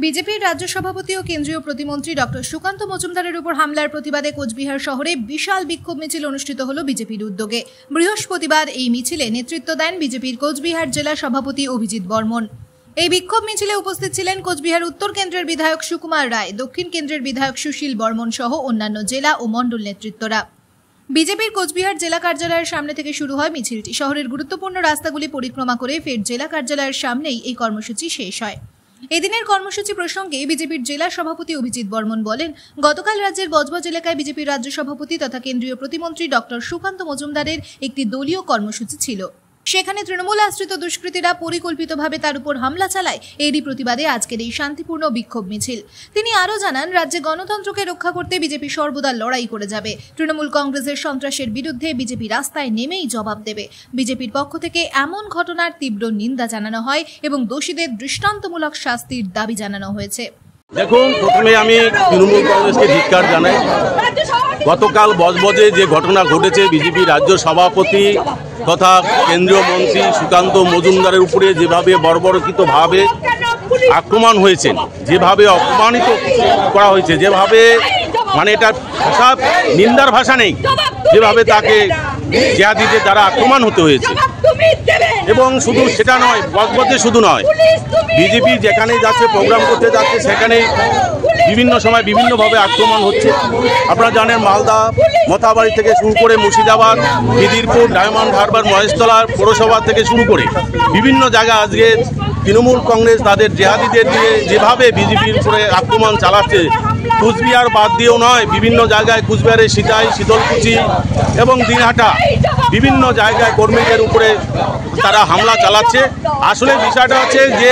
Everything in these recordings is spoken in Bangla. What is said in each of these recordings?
বিজেপির রাজ্য সভাপতি ও কেন্দ্রীয় প্রতিমন্ত্রী ডক্টর সুকান্ত মজুমদারের উপর হামলার প্রতিবাদে কোচবিহার শহরে বিশাল বিক্ষোভ মিছিল অনুষ্ঠিত হল বিজেপির উদ্যোগে। বৃহস্পতিবার এই মিছিলে নেতৃত্ব দেন বিজেপির কোচবিহার জেলা সভাপতি অভিজিৎ বর্মন। এই বিক্ষোভ মিছিলে উপস্থিত ছিলেন কোচবিহার উত্তর কেন্দ্রের বিধায়ক সুকুমার রায়, দক্ষিণ কেন্দ্রের বিধায়ক সুশীল বর্মন সহ অন্যান্য জেলা ও মণ্ডল নেতৃত্বরা। বিজেপির কোচবিহার জেলা কার্যালয়ের সামনে থেকে শুরু হয় মিছিলটি। শহরের গুরুত্বপূর্ণ রাস্তাগুলি পরিক্রমা করে ফের জেলা কার্যালয়ের সামনেই এই কর্মসূচি শেষ হয়। এদিনের কর্মসূচি প্রসঙ্গে বিজেপির জেলা সভাপতি অভিজিৎ বর্মন বলেন, গতকাল রাজ্যের বজবজ এলাকায় বিজেপির রাজ্য সভাপতি তথা কেন্দ্রীয় প্রতিমন্ত্রী ডক্টর সুকান্ত মজুমদারের একটি দলীয় কর্মসূচি ছিল। সেখানে তৃণমূল আশ্রিত দুষ্কৃতীরা পরিকল্পিতভাবে তার উপর হামলা চালায়। এরই প্রতিবাদে আজকের এই শান্তিপূর্ণ বিক্ষোভ মিছিল। তিনি আরও জানান, রাজ্যে গণতন্ত্রকে রক্ষা করতে বিজেপি সর্বদা লড়াই করে যাবে। তৃণমূল কংগ্রেসের সন্ত্রাসের বিরুদ্ধে বিজেপি রাস্তায় নেমেই জবাব দেবে। বিজেপির পক্ষ থেকে এমন ঘটনার তীব্র নিন্দা জানানো হয় এবং দোষীদের দৃষ্টান্তমূলক শাস্তির দাবি জানানো হয়েছে। দেখুন, প্রথমে আমি তৃণমূল কংগ্রেসকে ধিক্কার জানাই। গতকাল বজবজে যে ঘটনা ঘটেছে, বিজেপি রাজ্য সভাপতি তথা কেন্দ্রীয় মন্ত্রী সুকান্ত মজুমদারের উপরে যেভাবে বর্বরকৃতভাবে আক্রমণ হয়েছে, যেভাবে অপমানিত করা হয়েছে, যেভাবে এটা ভাষা নিন্দার ভাষা নেই, যেভাবে তাকে জিহাদিদের দ্বারা আক্রমণ হতে হয়েছে। এবং শুধু সেটা নয়, বজবজে শুধু নয়, বিজেপি যেখানে যাচ্ছে, প্রোগ্রাম করতে যাচ্ছে, সেখানে বিভিন্ন সময় বিভিন্নভাবে আক্রমণ হচ্ছে। আপনারা জানেন, মালদা মথাবাড়ি থেকে শুরু করে মুর্শিদাবাদ, খিদিরপুর, ডায়মন্ড হারবার, মহেশতলা পৌরসভা থেকে শুরু করে বিভিন্ন জায়গায় আজকে তৃণমূল কংগ্রেস তাদের জিহাদিদের দিয়ে যেভাবে বিজেপির উপরে আক্রমণ চালাচ্ছে, কুচবিহার বাদ দিয়েও নয়, বিভিন্ন জায়গায় কুচবিহারের সিতাই, শীতলকুচি এবং দিনহাটা বিভিন্ন জায়গায় কর্মীদের উপরে তারা হামলা চালাচ্ছে। আসলে বিষয়টা হচ্ছে যে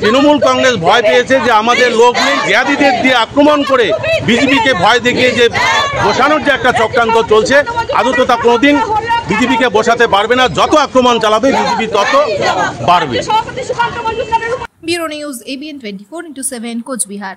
তৃণমূল কংগ্রেস ভয় পেয়েছে যে আমাদের লোক নেই, জিহাদিদের দিয়ে আক্রমণ করে বিজেপিকে ভয় দেখিয়ে যে বসানোর যে একটা চক্রান্ত চলছে, আদৌ তা কোনোদিন বিজেপিকে বসাতে পারবে না। যত আক্রমণ চালাবে বিজেপি তত বাড়বে। Bureau news ABN 24/7 Cooch Behar.